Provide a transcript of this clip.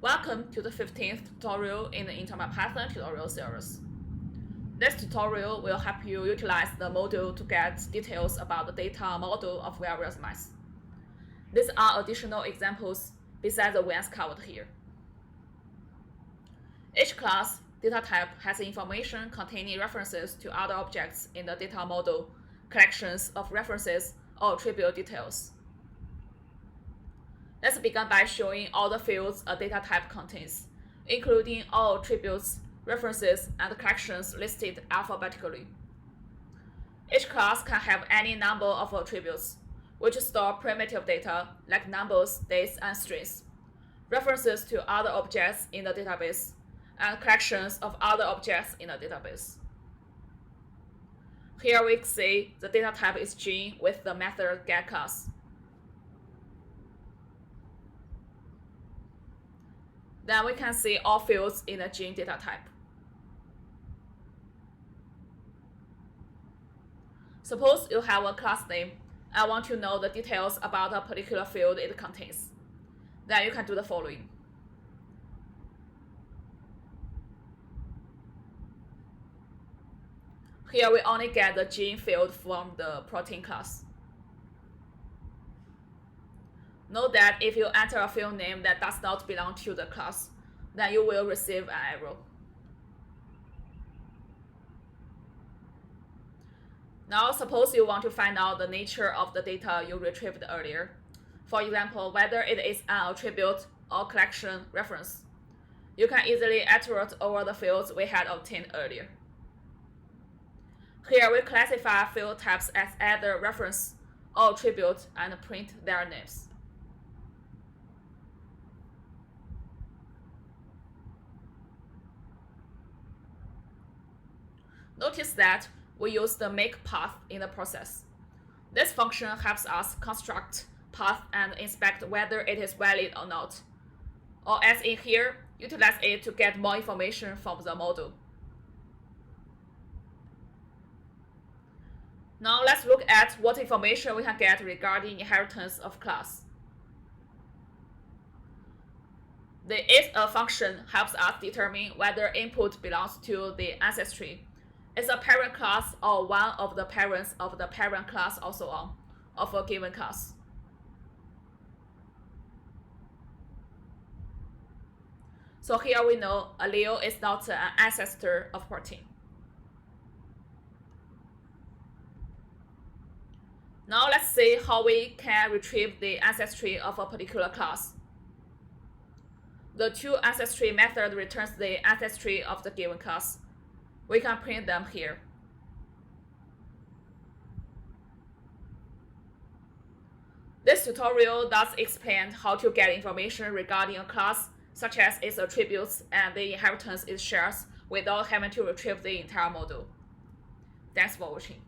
Welcome to the 15th tutorial in the InterMine Python tutorial series. This tutorial will help you utilize the module to get details about the data model of various mice. These are additional examples besides the ones covered here. Each class data type has information containing references to other objects in the data model, collections of references, or attribute details. Let's begin by showing all the fields a data type contains, including all attributes, references, and collections listed alphabetically. Each class can have any number of attributes, which store primitive data like numbers, dates, and strings, references to other objects in the database, and collections of other objects in the database. Here we see the data type is string with the method getClass. Then we can see all fields in the gene data type. Suppose you have a class name and want to know the details about a particular field it contains. Then you can do the following. Here we only get the gene field from the protein class. Note that if you enter a field name that does not belong to the class, then you will receive an error. Now suppose you want to find out the nature of the data you retrieved earlier. For example, whether it is an attribute or collection reference. You can easily iterate over the fields we had obtained earlier. Here we classify field types as either reference or attribute and print their names. Notice that we use the make path in the process. This function helps us construct path and inspect whether it is valid or not. Or as in here, utilize it to get more information from the model. Now let's look at what information we can get regarding inheritance of class. The is function helps us determine whether input belongs to the ancestry, is a parent class or one of the parents of the parent class or so on, of a given class. So here we know allele is not an ancestor of protein. Now let's see how we can retrieve the ancestry of a particular class. The toAncestry method returns the ancestry of the given class. We can print them here. This tutorial does explain how to get information regarding a class, such as its attributes and the inheritance it shares, without having to retrieve the entire model. Thanks for watching.